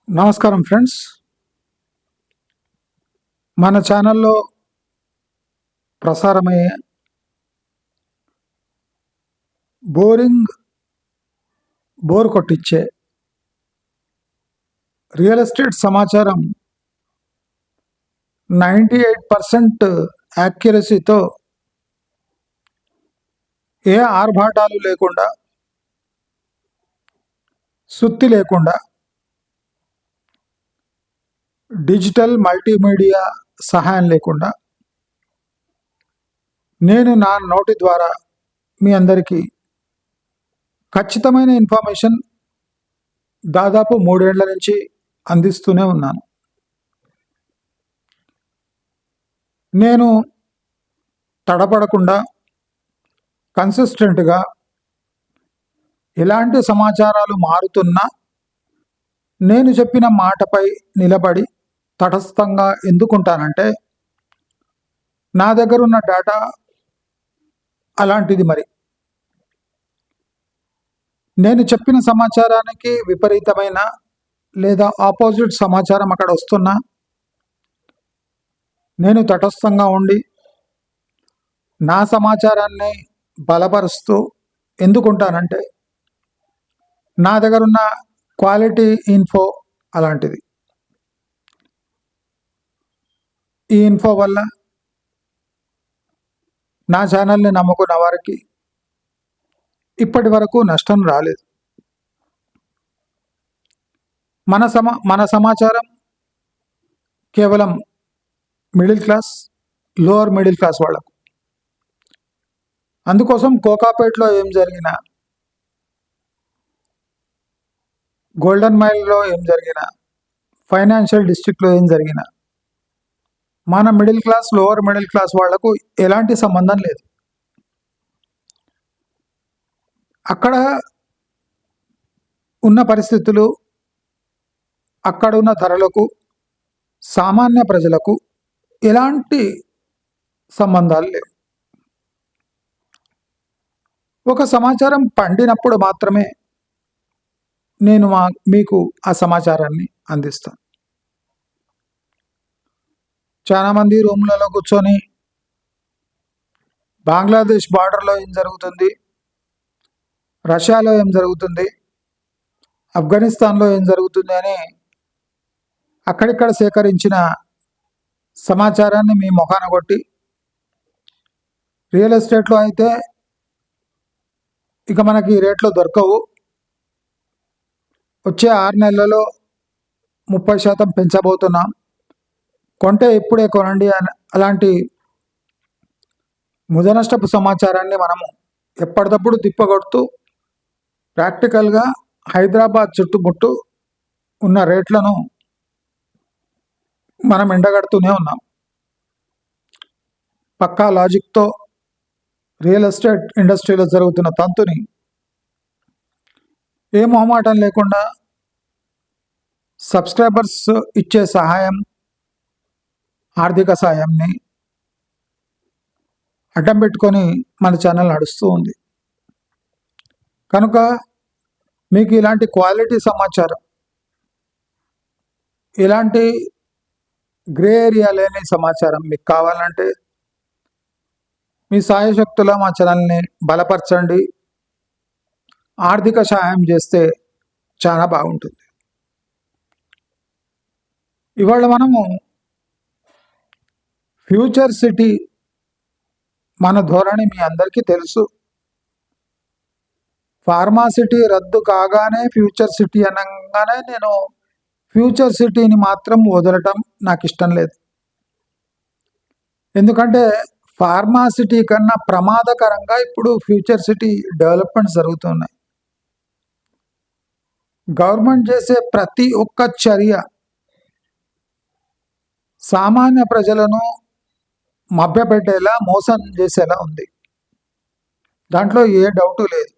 నమస్కారం ఫ్రెండ్స్. మన ఛానల్లో ప్రసారమయ్యే బోర్ కొట్టించే రియల్ ఎస్టేట్ సమాచారం 98% యాక్యురసీతో ఏ ఆర్భాటాలు లేకుండా, సుత్తి లేకుండా, డిజిటల్ మల్టీమీడియా సహాయం లేకుండా నేను నా నోటి ద్వారా మీ అందరికీ ఖచ్చితమైన ఇన్ఫర్మేషన్ దాదాపు 3 ఏళ్ల నుంచి అందిస్తూనే ఉన్నాను. నేను తడపడకుండా కన్సిస్టెంట్గా ఎలాంటి సమాచారాలు మారుతున్నా నేను చెప్పిన మాటపై నిలబడి తటస్థంగా ఎందుకుంటానంటే నా దగ్గర ఉన్న డేటా అలాంటిది. మరి నేను చెప్పిన సమాచారానికి విపరీతమైన లేదా ఆపోజిట్ సమాచారం అక్కడ వస్తున్నా నేను తటస్థంగా ఉండి నా సమాచారాన్ని బలపరుస్తూ ఎందుకుంటానంటే నా దగ్గర ఉన్న క్వాలిటీ ఇన్ఫో అలాంటిది. ఈ ఇన్ఫో వల్ల నా ఛానల్ని నమ్ముకున్న వారికి ఇప్పటి వరకు నష్టం రాలేదు. మన సమాచారం కేవలం middle class, lower middle class వాళ్ళకు. అందుకోసం కోకాపేట్లో ఏం జరిగినా, గోల్డెన్ మైల్లో ఏం జరిగినా, ఫైనాన్షియల్ డిస్ట్రిక్ట్లో ఏం జరిగినా మన middle class, lower middle class వాళ్లకు ఎలాంటి సంబంధం లేదు. అక్కడ ఉన్న పరిస్థితులు, అక్కడ ఉన్న ధరలకు సామాన్య ప్రజలకు ఎలాంటి సంబంధాలు లేవు. ఒక సమాచారం పండినప్పుడు మాత్రమే నేను మీకు ఆ సమాచారాన్ని అందిస్తాను. చాలామంది రూమ్లలో కూర్చొని బంగ్లాదేశ్ బార్డర్లో ఏం జరుగుతుంది, రష్యాలో ఏం జరుగుతుంది, ఆఫ్ఘనిస్తాన్లో ఏం జరుగుతుంది అని అక్కడిక్కడ సేకరించిన సమాచారాన్ని మీ ముఖాన కొట్టి, రియల్ ఎస్టేట్లో అయితే ఇక మనకి రేట్లు దొరకవు, వచ్చే 6 నెలలలో 30% పెంచబోతున్నాం, కొంటే ఇప్పుడే కొనండి అని అలాంటి ముదనష్టపు సమాచారాన్ని మనము ఎప్పటికప్పుడు తిప్పగొడుతూ ప్రాక్టికల్గా హైదరాబాద్ చుట్టుముట్టు ఉన్న రేట్లను మనం ఎండగడుతూనే ఉన్నాం. పక్కా లాజిక్తో రియల్ ఎస్టేట్ ఇండస్ట్రీలో జరుగుతున్న తంతుని ఏ మొహమాటం లేకుండా సబ్స్క్రైబర్స్ ఇచ్చే సహాయం, ఆర్థిక సహాయంని అడ్డం పెట్టుకొని మన ఛానల్ నడుస్తూ ఉంది. కనుక మీకు ఇలాంటి క్వాలిటీ సమాచారం, ఇలాంటి గ్రే ఏరియా లేని సమాచారం మీకు కావాలంటే మీ సాయశక్తుల మా ఛానల్ని బలపరచండి, ఆర్థిక సహాయం చేస్తే చాలా బాగుంటుంది. ఇవాళ మనము ఫ్యూచర్ సిటీ మన ధోరణి మీ అందరికీ తెలుసు. ఫార్మాసిటీ రద్దు కాగానే ఫ్యూచర్ సిటీ అనగానే నేను ఫ్యూచర్ సిటీని మాత్రం వదలటం నాకు ఇష్టం లేదు. ఎందుకంటే ఫార్మాసిటీ కన్నా ప్రమాదకరంగా ఇప్పుడు ఫ్యూచర్ సిటీ డెవలప్మెంట్స్ జరుగుతున్నాయి. గవర్నమెంట్ చేసే ప్రతి ఒక్క చర్య సామాన్య ప్రజలను మభ్యపెట్టేలా, మోసం చేసేలా ఉంది. దాంట్లో ఏ డౌటు లేదు.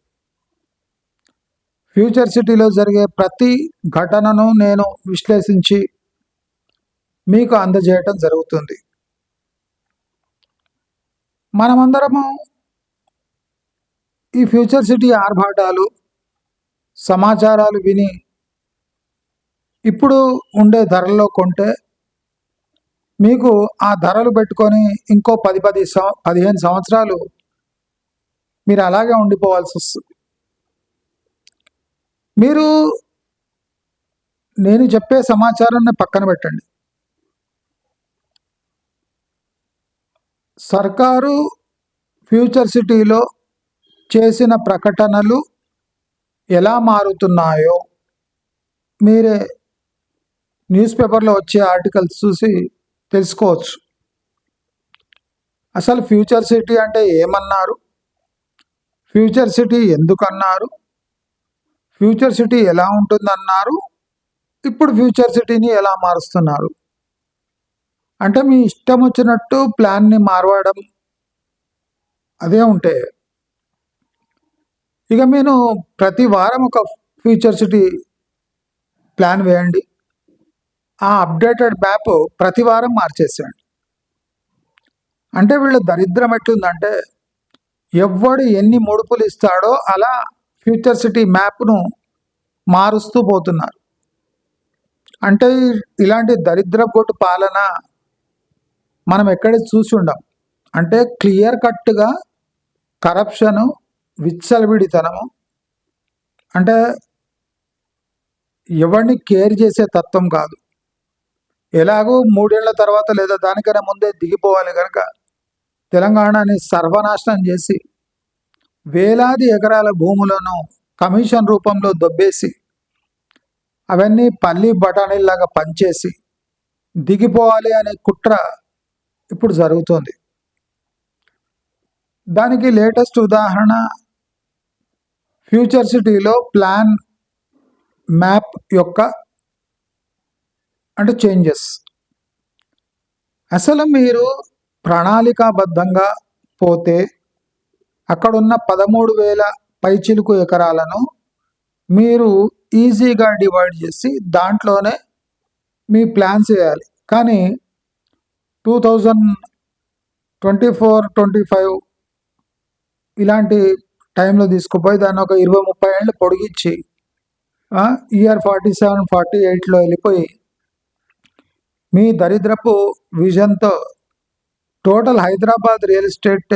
ఫ్యూచర్ సిటీలో జరిగే ప్రతి ఘటనను నేను విశ్లేషించి మీకు అందజేయటం జరుగుతుంది. మనమందరము ఈ ఫ్యూచర్ సిటీ ఆర్భాటాలు, సమాచారాలు విని ఇప్పుడు ఉండే ధరల్లో కొంటే మీకు ఆ ధరలు పెట్టుకొని ఇంకో 15 సంవత్సరాలు మీరు అలాగే ఉండిపోవాల్సి వస్తుంది. మీరు నేను చెప్పే సమాచారాన్ని పక్కన పెట్టండి. సర్కారు ఫ్యూచర్ సిటీలో చేసిన ప్రకటనలు ఎలా మారుతున్నాయో మీరే న్యూస్ పేపర్లో వచ్చే ఆర్టికల్స్ చూసి తెలుసుకోవచ్చు. అసలు ఫ్యూచర్ సిటీ అంటే ఏమన్నారు, ఫ్యూచర్ సిటీ ఎందుకన్నారు, ఫ్యూచర్ సిటీ ఎలా ఉంటుందన్నారు, ఇప్పుడు ఫ్యూచర్ సిటీని ఎలా మారుస్తున్నారు. అంటే మీ ఇష్టం వచ్చినట్టు ప్లాన్ని మారవడం అదే ఉంటే ఇక మీరు ప్రతి వారం ఒక ఫ్యూచర్ సిటీ ప్లాన్ వేయండి. ఆ అప్డేటెడ్ మ్యాప్ ప్రతి వారం మార్చేసేయండి. అంటే వీళ్ళ దరిద్రం ఎట్లుందంటే ఎవడు ఎన్ని ముడుపులు ఇస్తాడో అలా ఫ్యూచర్ సిటీ మ్యాప్ను మారుస్తూ పోతున్నారు. అంటే ఇలాంటి దరిద్రపు పాలన మనం ఎక్కడ చూసి ఉండం. అంటే క్లియర్ కట్గా కరప్షను, విచ్చలవిడితనము, అంటే ఎవరిని కేర్ చేసే తత్వం కాదు. ఎలాగో 3 ఏళ్ల తర్వాత లేదా దానికన్నా ముందే దిగిపోవాలి కనుక తెలంగాణని సర్వనాశనం చేసి వేలాది ఎకరాల భూములను కమిషన్ రూపంలో దొబ్బేసి అవన్నీ పల్లి బఠానీలాగా పంచేసి దిగిపోవాలి అనే కుట్ర ఇప్పుడు జరుగుతోంది. దానికి లేటెస్ట్ ఉదాహరణ ఫ్యూచర్ సిటీలో ప్లాన్ మ్యాప్ యొక్క అంటే చేంజెస్. అసలు మీరు ప్రణాళికాబద్ధంగా పోతే అక్కడున్న 13,000 పైచిలుకు ఎకరాలను మీరు ఈజీగా డివైడ్ చేసి దాంట్లోనే మీ ప్లాన్స్ వేయాలి. కానీ 2024-25 ఇలాంటి టైంలో తీసుకుపోయి దాన్ని ఒక 20-30 ఏళ్ళు పొడిగించి ఇయర్ 47-48లో వెళ్ళిపోయి మీ దరిద్రపు విజన్తో టోటల్ హైదరాబాద్ రియల్ ఎస్టేట్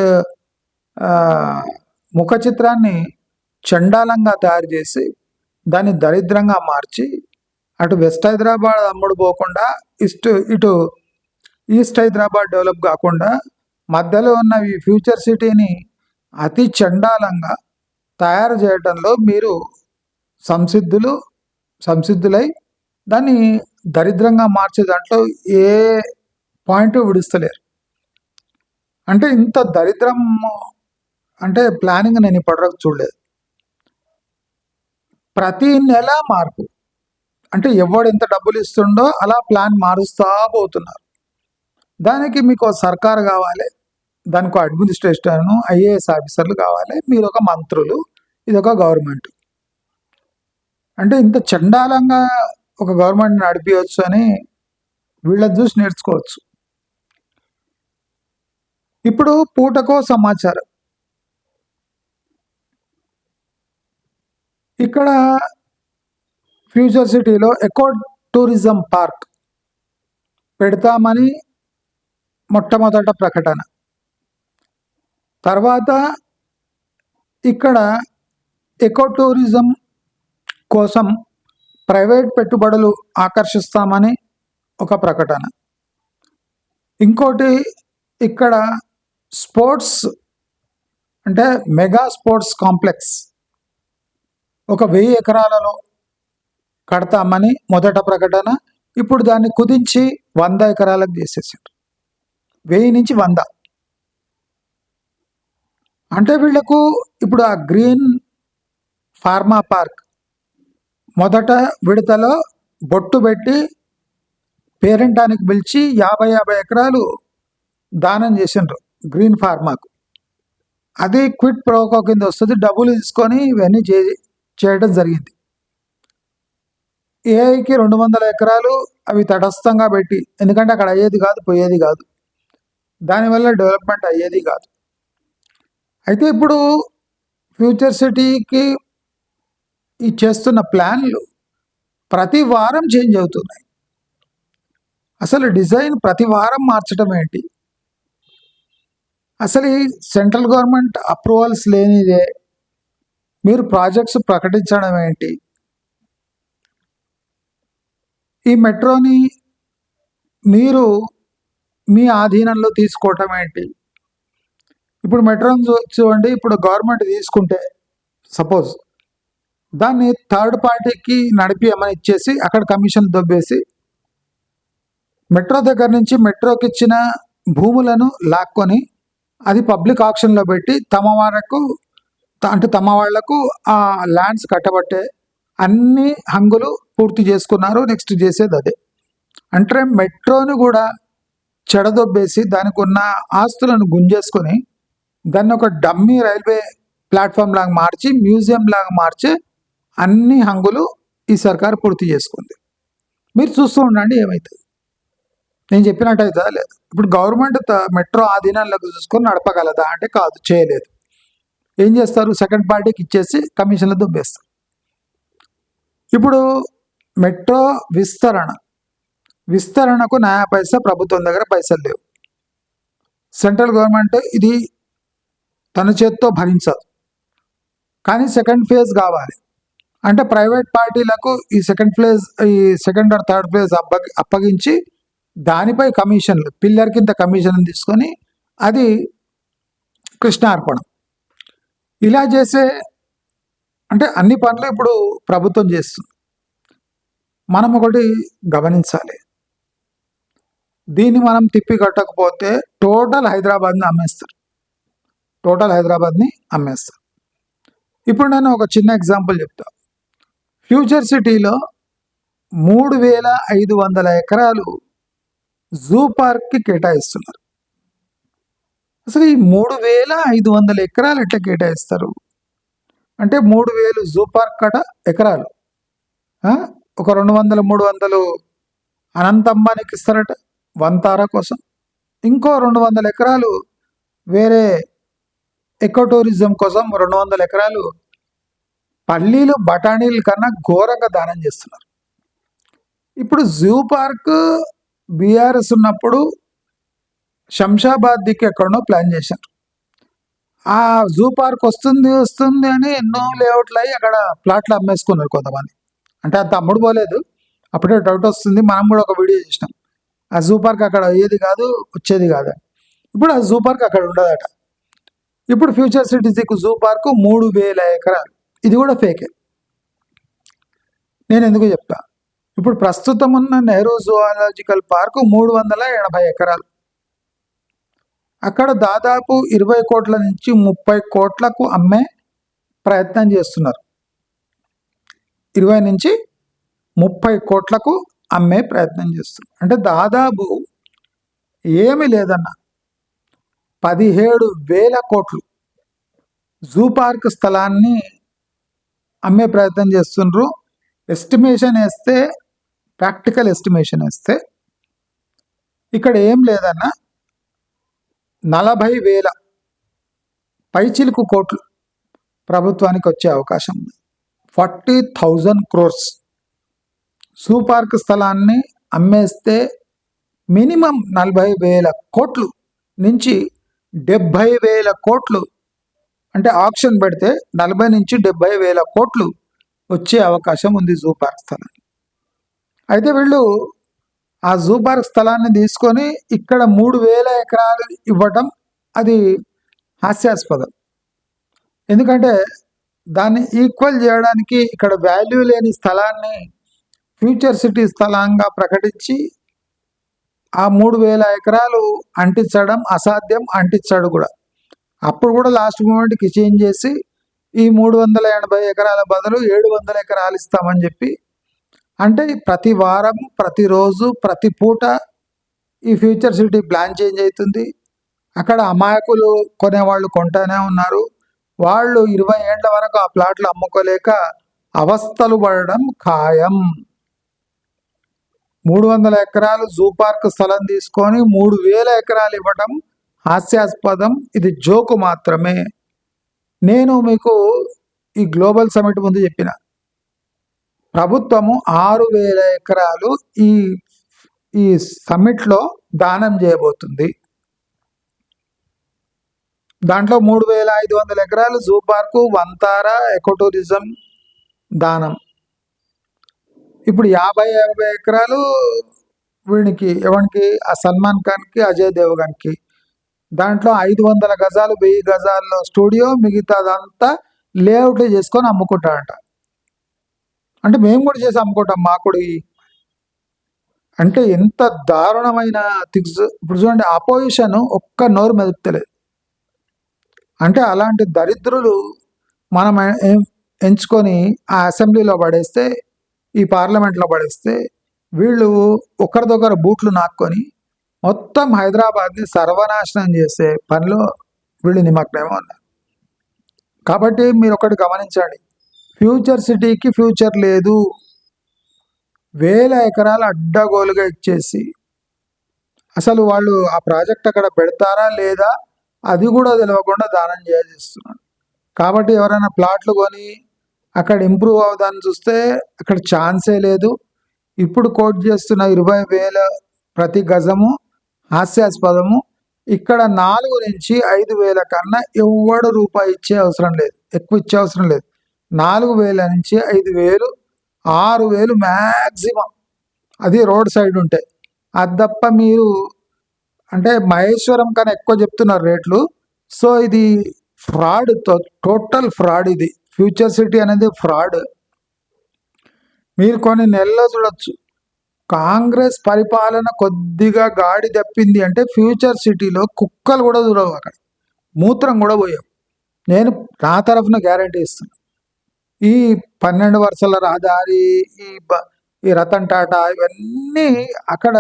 ముఖ చిత్రాన్ని చండాలంగా తయారు చేసి దాన్ని దరిద్రంగా మార్చి అటు వెస్ట్ హైదరాబాద్ అమ్ముడు పోకుండా ఇటు ఈస్ట్ హైదరాబాద్ డెవలప్ కాకుండా మధ్యలో ఉన్న ఈ ఫ్యూచర్ సిటీని అతి చండాలంగా తయారు చేయడంలో మీరు సంసిద్ధులై దాన్ని దరిద్రంగా మార్చే దాంట్లో ఏ పాయింట్ విడుస్తలేరు. అంటే ఇంత దరిద్రం అంటే ప్లానింగ్ నేను ఇప్పటివరకు చూడలేదు. ప్రతి నెల మార్పు, అంటే ఎవడు ఎంత డబ్బులు ఇస్తుండో అలా ప్లాన్ మారుస్తూ పోతున్నారు. దానికి మీకు సర్కారు కావాలి, దానికి అడ్మినిస్ట్రేషన్, IAS ఆఫీసర్లు కావాలి, మీరు ఒక మంత్రులు, ఇది ఒక గవర్నమెంట్. అంటే ఇంత చండాలంగా ఒక గవర్నమెంట్ నడిపించవచ్చు అని వీళ్ళని చూసి నేర్చుకోవచ్చు. ఇప్పుడు పూటకో సమాచారం. ఇక్కడ ఫ్యూచర్ సిటీలో ఎకో టూరిజం పార్క్ పెడతామని మొట్టమొదట ప్రకటన. తర్వాత ఇక్కడ ఎకో టూరిజం కోసం ప్రైవేట్ పెట్టుబడులు ఆకర్షిస్తామని ఒక ప్రకటన. ఇంకోటి ఇక్కడ స్పోర్ట్స్ అంటే మెగా స్పోర్ట్స్ కాంప్లెక్స్ ఒక 1000 ఎకరాలలో కడతామని మొదట ప్రకటన. ఇప్పుడు దాన్ని కుదించి 100 ఎకరాలకు చేసేసారు. 1000 నుంచి 100. అంటే వీళ్లకు ఇప్పుడు ఆ గ్రీన్ ఫార్మా పార్క్ మొదట విడతలో బొట్టు పెట్టి పేరెంటానికి పిలిచి 50 ఎకరాలు దానం చేసిండ్రు గ్రీన్ ఫార్మాకు. అది క్విట్ ప్రోకో కింద వస్తుంది, డబ్బులు తీసుకొని ఇవన్నీ చేయడం జరిగింది. ఏఐకి 200 ఎకరాలు అవి తటస్థంగా పెట్టి, ఎందుకంటే అక్కడ అయ్యేది కాదు, పోయేది కాదు, దానివల్ల డెవలప్మెంట్ అయ్యేది కాదు. అయితే ఇప్పుడు ఫ్యూచర్ సిటీకి ఈ చేస్తున్న ప్లాన్లు ప్రతి వారం చేంజ్ అవుతున్నాయి. అసలు డిజైన్ ప్రతి వారం మార్చడం ఏంటి? అసలు ఈ సెంట్రల్ గవర్నమెంట్ అప్రూవల్స్ లేనిదే మీరు ప్రాజెక్ట్స్ ప్రకటించడం ఏంటి? ఈ మెట్రోని మీరు మీ ఆధీనంలో తీసుకోవటం ఏంటి? ఇప్పుడు మెట్రోని చూడండి, ఇప్పుడు గవర్నమెంట్ తీసుకుంటే సపోజ్ దాన్ని థర్డ్ పార్టీకి నడిపియమని ఇచ్చేసి అక్కడ కమిషన్ దొబ్బేసి మెట్రో దగ్గర నుంచి మెట్రోకి ఇచ్చిన భూములను లాక్కొని అది పబ్లిక్ ఆక్షన్లో పెట్టి తమ వాళ్లకు ఆ ల్యాండ్స్ కట్టబట్టే అన్ని హంగులు పూర్తి చేసుకున్నారు. నెక్స్ట్ చేసేది అదే. అంటే మెట్రోని కూడా చెడదొబ్బేసి దానికి ఉన్న ఆస్తులను గుంజేసుకొని దాన్ని ఒక డమ్మీ రైల్వే ప్లాట్ఫామ్ లాగా మార్చి మ్యూజియం లాగా మార్చి అన్ని హంగులు ఈ సర్కారు పూర్తి చేసుకుంది. మీరు చూస్తూ ఉండండి ఏమవుతుంది. నేను చెప్పినట్టు అవుతుందా లేదు? ఇప్పుడు గవర్నమెంట్ మెట్రో ఆధీనంలోకి చూసుకొని నడపగలదా అంటే కాదు, చేయలేదు. ఏం చేస్తారు? సెకండ్ పార్టీకి ఇచ్చేసి కమిషన్లు దుబ్బేస్తారు. ఇప్పుడు మెట్రో విస్తరణకు న్యాయ పైసా ప్రభుత్వం దగ్గర పైసలు లేవు. సెంట్రల్ గవర్నమెంట్ ఇది తన చేత్తో భరించదు. కానీ సెకండ్ ఫేజ్ కావాలి అంటే ప్రైవేట్ పార్టీలకు ఈ సెకండ్ ఆర్ థర్డ్ ఫేజ్ అప్పగించి దానిపై కమిషన్లు పిల్లర్ కింద కమిషన్ తీసుకొని అది కృష్ణార్పణం ఇలా చేసే అంటే అన్ని పనులు ఇప్పుడు ప్రభుత్వం చేస్తుంది. మనం ఒకటి గమనించాలి, దీన్ని మనం తిప్పి కట్టకపోతే టోటల్ హైదరాబాద్ని అమ్మేస్తారు. ఇప్పుడు నేను ఒక చిన్న ఎగ్జాంపుల్ చెప్తా. ఫ్యూచర్ సిటీలో 3,500 ఎకరాలు జూ పార్క్కి కేటాయిస్తున్నారు. అసలు ఈ 3,500 ఎకరాలు ఎట్లా కేటాయిస్తారు అంటే 3,000 జూ పార్క్ ఎకరాలు ఒక 200, 300 అనంత అంబానీకి ఇస్తారట వంతారా కోసం. ఇంకో 200 ఎకరాలు వేరే ఎకో టూరిజం కోసం, 200 ఎకరాలు పల్లీలు బఠానీల కన్నా ఘోరంగా దానం చేస్తున్నారు. ఇప్పుడు జూ పార్క్ బీఆర్ఎస్ ఉన్నప్పుడు శంషాబాద్ దిక్కు ఎక్కడనో ప్లాన్ చేశారు. ఆ జూ పార్క్ వస్తుంది అని ఎన్నో లేఅవుట్లు అయ్యి అక్కడ ప్లాట్లు అమ్మేసుకున్నారు కొంతమంది. అంటే అంత అమ్ముడు పోలేదు, అప్పుడే డౌట్ వస్తుంది. మనం కూడా ఒక వీడియో చేసినాం, ఆ జూ పార్క్ అక్కడ అయ్యేది కాదు వచ్చేది కాదు. ఇప్పుడు ఆ జూ పార్క్ అక్కడ ఉండదట. ఇప్పుడు ఫ్యూచర్ సిటీస్కు జూ పార్క్ 3,000 ఎకరాలు, ఇది కూడా ఫేకే. నేను ఎందుకు చెప్తా, ఇప్పుడు ప్రస్తుతం ఉన్న నెహ్రూ జువాలజికల్ పార్క్ 380 ఎకరాలు. అక్కడ దాదాపు 20 కోట్ల నుంచి 30 కోట్లకు అమ్మే ప్రయత్నం చేస్తున్నారు. 20 నుంచి 30 కోట్లకు అమ్మే ప్రయత్నం చేస్తున్నారు. అంటే దాదాపు ఏమీ లేదన్న 17,000 కోట్లు జూ పార్క్ స్థలాన్ని అమ్మే ప్రయత్నం చేస్తుండ్రు. ప్రాక్టికల్ ఎస్టిమేషన్ వేస్తే ఇక్కడ ఏం లేదన్న 40,000 పైచిలుకు కోట్లు ప్రభుత్వానికి వచ్చే అవకాశం ఉంది. 40,000 crores జూ పార్క్ స్థలాన్ని అమ్మేస్తే మినిమం 40,000 కోట్లు నుంచి 70,000 కోట్లు, అంటే ఆక్షన్ పెడితే 40 నుంచి 70,000 కోట్లు వచ్చే అవకాశం ఉంది జూ పార్క్ స్థలాన్ని. అయితే వీళ్ళు ఆ జూ పార్క్ స్థలాన్ని తీసుకొని ఇక్కడ 3,000 ఎకరాలు ఇవ్వటం అది హాస్యాస్పదం. ఎందుకంటే దాన్ని ఈక్వల్ చేయడానికి ఇక్కడ వాల్యూ లేని స్థలాన్ని ఫ్యూచర్ సిటీ స్థలంగా ప్రకటించి ఆ 3,000 ఎకరాలు అంటించడం అసాధ్యం, అంటించాడు కూడా. అప్పుడు కూడా లాస్ట్ మూమెంట్కి చేంజ్ చేసి ఈ 380 ఎకరాల బదులు 700 ఎకరాలు ఇస్తామని చెప్పి, అంటే ప్రతి వారం, ప్రతిరోజు, ప్రతి పూట ఈ ఫ్యూచర్ సిటీ ప్లాన్ చేంజ్ అవుతుంది. అక్కడ అమాయకులు కొనేవాళ్ళు కొంటానే ఉన్నారు. వాళ్ళు 20 ఏళ్ల వరకు ఆ ప్లాట్లు అమ్ముకోలేక అవస్థలు పడడం ఖాయం. 300 ఎకరాలు జూ పార్క్ స్థలం తీసుకొని 3,000 ఎకరాలు ఇవ్వడం హాస్యాస్పదం. ఇది జోకు మాత్రమే. నేను మీకు ఈ గ్లోబల్ సమిట్ ముందు చెప్పిన ప్రభుత్వము 6,000 ఎకరాలు ఈ ఈ సమ్మిట్లో దానం చేయబోతుంది. దాంట్లో 3,500 ఎకరాలు zoo park, Vantara, eco tourism దానం. ఇప్పుడు 50 ఎకరాలు వీడికి ఎవరికి, ఆ సల్మాన్ ఖాన్కి, అజయ్ దేవగన్కి. దాంట్లో 500 గజాలు 1000 గజాల్లో స్టూడియో, మిగతాదంతా లేఅవుట్లు చేసుకొని అమ్ముకుంటాడంట. అంటే మేము కూడా చేసి అమ్ముకుంటాం మాకుడి. అంటే ఎంత దారుణమైన థింగ్స్. ఇప్పుడు చూడండి, అపోజిషన్ ఒక్క నోరు మెదుపుతలేదు. అంటే అలాంటి దరిద్రులు మనం ఎంచుకొని ఆ అసెంబ్లీలో పడేస్తే, ఈ పార్లమెంట్లో పడేస్తే, వీళ్ళు ఒకరిదొకరు బూట్లు నాక్కొని మొత్తం హైదరాబాద్ని సర్వనాశనం చేసే పనిలో వీళ్ళు నిమగ్నమే ఉన్నారు. కాబట్టి మీరు ఒకటి గమనించండి, ఫ్యూచర్ సిటీకి ఫ్యూచర్ లేదు. 1000 ఎకరాలు అడ్డగోలుగా ఇచ్చేసి అసలు వాళ్ళు ఆ ప్రాజెక్ట్ అక్కడ పెడతారా లేదా అది కూడా తెలియకుండా దానం చేస్తున్నారు. కాబట్టి ఎవరైనా ప్లాట్లు కొని అక్కడ ఇంప్రూవ్ అవుదాన్ని చూస్తే అక్కడ ఛాన్సే లేదు. ఇప్పుడు కోట్ చేస్తున్న 20,000 ప్రతి గజము హాస్యాస్పదము. ఇక్కడ 4 నుంచి 5,000 కన్నా ఎవ్వడు రూపాయి ఇచ్చే అవసరం లేదు, ఎక్కువ ఇచ్చే అవసరం లేదు. 4,000 నుంచి 5,000, 6,000 మ్యాక్సిమం. అది రోడ్ సైడ్ ఉంటే. అది తప్ప మీరు అంటే మహేశ్వరం కన్నా ఎక్కువ చెప్తున్నారు రేట్లు. సో ఇది ఫ్రాడ్, టోటల్ ఫ్రాడ్. ఇది ఫ్యూచర్ సిటీ అనేది ఫ్రాడ్. మీరు కొన్ని నెలల్లో చూడొచ్చు, కాంగ్రెస్ పరిపాలన కొద్దిగా గాడి తప్పింది అంటే ఫ్యూచర్ సిటీలో కుక్కలు కూడా చూడవు, అక్కడ మూత్రం కూడా పోయావు. నేను నా తరఫున గ్యారంటీ ఇస్తున్నాను. ఈ 12 వరుసల రహదారి, ఈ రతన్ టాటా, ఇవన్నీ అక్కడ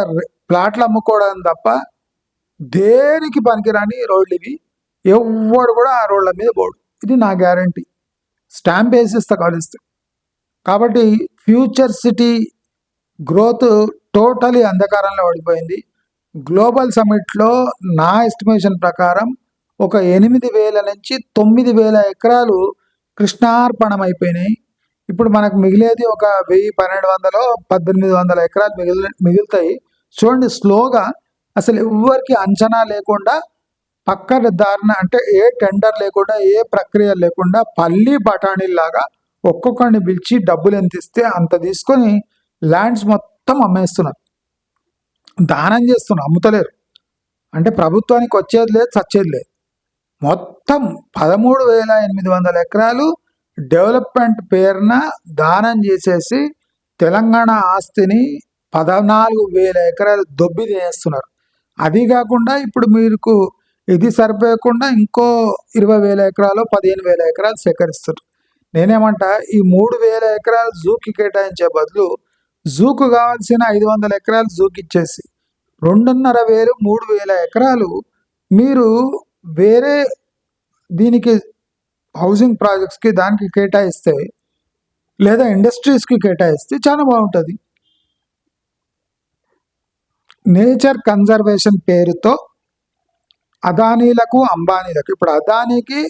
ప్లాట్లు అమ్ముకోవడం తప్ప దేనికి పనికిరాని రోడ్లు ఇవి. ఎవ్వడు కూడా ఆ రోడ్ల మీద పోడు. ఇది నా గ్యారంటీ. స్టాంప్ వేసిస్తా కలిస్తే. కాబట్టి ఫ్యూచర్ సిటీ గ్రోత్ టోటలీ అంధకారంలో పడిపోయింది. గ్లోబల్ సమ్మిట్లో నా ఎస్టిమేషన్ ప్రకారం ఒక 8,000 నుంచి 9,000 ఎకరాలు కృష్ణార్పణం అయిపోయినాయి. ఇప్పుడు మనకు మిగిలేది ఒక 1,000, 1,200, 1,800 ఎకరాలు మిగులుతాయి. చూడండి, స్లోగా అసలు ఎవరికి అంచనా లేకుండా, పక్కన దారిన అంటే ఏ టెండర్ లేకుండా, ఏ ప్రక్రియ లేకుండా, పల్లి బఠానీలాగా ఒక్కొక్కరిని పిలిచి డబ్బులు ఎంత ఇస్తే అంత తీసుకొని ల్యాండ్స్ మొత్తం అమ్మేస్తున్నారు, దానం చేస్తున్నారు, అమ్ముతలేరు. అంటే ప్రభుత్వానికి వచ్చేది లేదు, చచ్చేది లేదు. మొత్తం 13,800 ఎకరాలు డెవలప్మెంట్ పేరున దానం చేసేసి తెలంగాణ ఆస్తిని 14,000 ఎకరాలు దొబ్బి చేస్తున్నారు. అది కాకుండా ఇప్పుడు మీకు ఇది సరిపోయకుండా ఇంకో 20,000 ఎకరాలు, 15,000 ఎకరాలు సేకరిస్తారు. నేనేమంటా, ఈ 3,000 ఎకరాలు జూకి కేటాయించే బదులు జూకు కావాల్సిన 500 ఎకరాలు జూకి ఇచ్చేసి 2,500, 3,000 ఎకరాలు మీరు వేరే దీనికి హౌసింగ్ ప్రాజెక్ట్స్కి దానికి కేటాయిస్తే, లేదా ఇండస్ట్రీస్కి కేటాయిస్తే చాలా బాగుంటుంది. నేచర్ కన్జర్వేషన్ పేరుతో అదానీలకు, అంబానీలకు, ఇప్పుడు అదానికి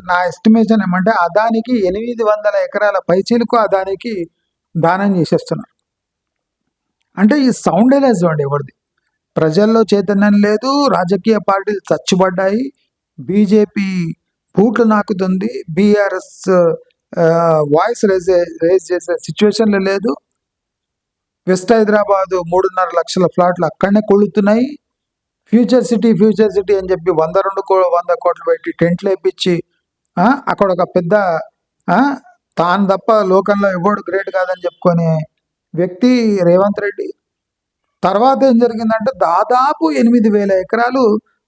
నా ఎస్టిమేషన్ ఏమంటే అదానికి 800 ఎకరాల పైచీలకు అదానికి దానం చేసేస్తున్నారు. అంటే ఈ సౌండ్ ఎలా చూడండి ఎవరిది. ప్రజల్లో చైతన్యం లేదు, రాజకీయ పార్టీలు చచ్చుబడ్డాయి, బీజేపీ బూట్లు నాకుతుంది, బీఆర్ఎస్ వాయిస్ రేజ్ చేసే సిచ్యువేషన్లో లేదు. వెస్ట్ హైదరాబాదు 3.5 లక్షల ఫ్లాట్లు అక్కడనే కొలుతున్నాయి. ఫ్యూచర్ సిటీ అని చెప్పి 100 కోట్లు పెట్టి టెంట్లు వేయించి అక్కడ ఒక పెద్ద తాను తప్ప లోకంలో ఎవడు గ్రేట్ కాదని చెప్పుకునే వ్యక్తి రేవంత్ రెడ్డి. తర్వాత ఏం జరిగిందంటే దాదాపు 8,000 ఎకరాలు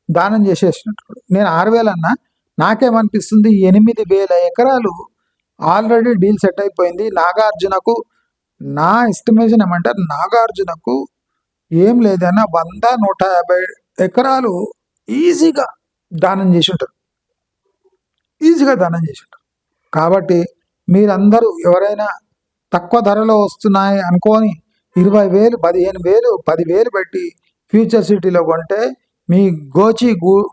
దానం చేసేసినట్టు. నేను 6,000 అన్నా, నాకేమనిపిస్తుంది 8,000 ఎకరాలు ఆల్రెడీ డీల్ సెట్ అయిపోయింది. నాగార్జునకు నా ఎస్టిమేషన్ ఏమంటే నాగార్జునకు ఏం లేదన్నా 100-150 ఎకరాలు ఈజీగా దానం చేసి ఉంటారు, కాబట్టి మీరందరూ ఎవరైనా తక్కువ ధరలో వస్తున్నాయి అనుకోని 20,000, 15,000, 10,000 పెట్టి ఫ్యూచర్ సిటీలో కొంటే మీ గోచి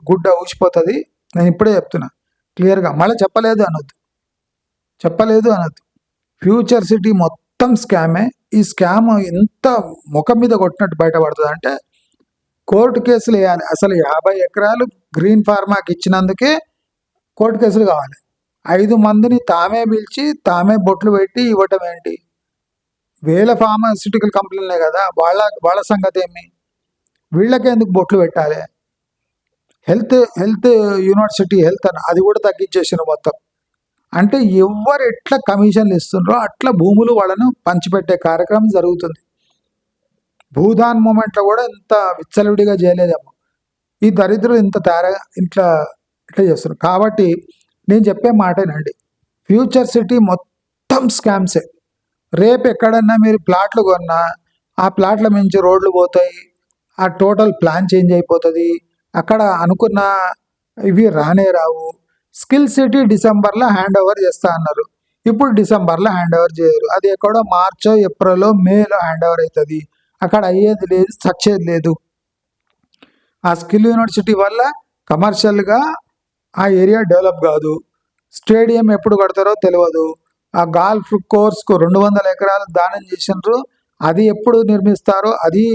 గుడ్డ ఊసిపోతుంది. నేను ఇప్పుడే చెప్తున్నా క్లియర్గా, మళ్ళీ చెప్పలేదు అనొద్దు. ఫ్యూచర్ సిటీ మొత్తం స్కామే. ఈ స్కామ్ ఎంత ముఖం మీద కొట్టినట్టు బయటపడుతుంది అంటే కోర్టు కేసులు వేయాలి. అసలు 50 ఎకరాలు గ్రీన్ ఫార్మాకి ఇచ్చినందుకే కోర్టు కేసులు కావాలి. 5 మందిని తామే పిలిచి తామే బొట్లు పెట్టి ఇవ్వటం ఏంటి? వేల ఫార్మాస్యూటికల్ కంపెనీలే కదా, వాళ్ళ సంగతి ఏమి? వీళ్ళకే ఎందుకు బొట్లు పెట్టాలి? హెల్త్ యూనివర్సిటీ హెల్త్ అని అది కూడా తగ్గించేసిన మొత్తం. అంటే ఎవరు ఎట్లా కమిషన్లు ఇస్తుండ్రో అట్లా భూములు వాళ్ళను పంచిపెట్టే కార్యక్రమం జరుగుతుంది. భూదాన్ మూమెంట్లో కూడా ఇంత విచ్చలవిడిగా చేయలేదేమో. ఈ దరిద్రులు ఇంత ఇట్లా చేస్తున్నారు. కాబట్టి నేను చెప్పే మాటేనండి, ఫ్యూచర్ సిటీ మొత్తం స్కామ్సే. రేపు ఎక్కడన్నా మీరు ప్లాట్లు కొన్నా ఆ ప్లాట్ల మించి రోడ్లు పోతాయి, ఆ టోటల్ ప్లాన్ చేంజ్ అయిపోతుంది, అక్కడ అనుకున్న ఇవి రానే రావు. స్కిల్ సిటీ డిసెంబర్లో హ్యాండ్ ఓవర్ చేస్తా అన్నారు, ఇప్పుడు డిసెంబర్లో హ్యాండ్ ఓవర్ చేయరు. అది ఎక్కడో మార్చో ఏప్రిల్లో మేలో హ్యాండ్ ఓవర్ అవుతుంది. అక్కడ అయ్యేది లేదు, సచ్చేది లేదు. ఆ స్కిల్ యూనివర్సిటీ వల్ల కమర్షియల్గా ఆ ఏరియా డెవలప్ కాదు. స్టేడియం ఎప్పుడు కడతారో తెలియదు. ఆ గాల్ఫ్ కోర్స్కు 200 ఎకరాలు దానం చేసినారు, అది ఎప్పుడు నిర్మిస్తారో అది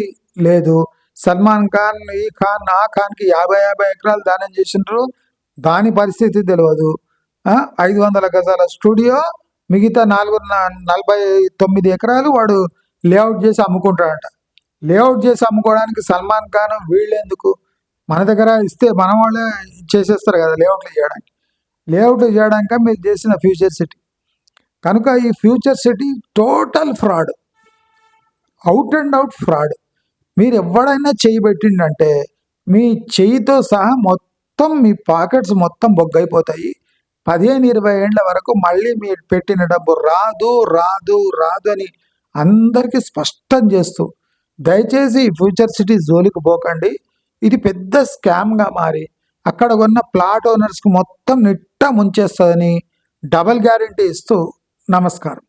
లేదు. సల్మాన్ ఖాన్ ఈ ఖాన్ ఆ ఖాన్కి 50 ఎకరాలు దానం చేసినారు, దాని పరిస్థితి తెలియదు. 500 గజాల స్టూడియో, మిగతా 49 ఎకరాలు వాడు లేఅవుట్ చేసి అమ్ముకుంటాడట. లేఅవుట్ చేసి అమ్ముకోవడానికి సల్మాన్ ఖాన్ వీళ్ళెందుకు? మన దగ్గర ఇస్తే మన వాళ్ళే చేసేస్తారు కదా లేఅవుట్లు చేయడానికి. లేఅవుట్లు చేయడానిక మీరు చేసిన ఫ్యూచర్ సిటీ. కనుక ఈ future city total fraud, out and out fraud. మీరు ఎవడైనా చెయ్యి పెట్టిండంటే మీ చెయ్యితో సహా మొత్తం మీ పాకెట్స్ మొత్తం బొగ్గైపోతాయి. 15-20 ఏళ్ళ వరకు మళ్ళీ మీరు పెట్టిన డబ్బు రాదు రాదు రాదు అని అందరికీ స్పష్టం చేస్తూ దయచేసి ఫ్యూచర్ సిటీ జోలికి పోకండి. ఇది పెద్ద స్కామ్గా మారి అక్కడ ఉన్న ప్లాట్ ఓనర్స్కి మొత్తం నిట్ట ముంచేస్తుందని డబల్ గ్యారంటీ ఇస్తూ నమస్కారం.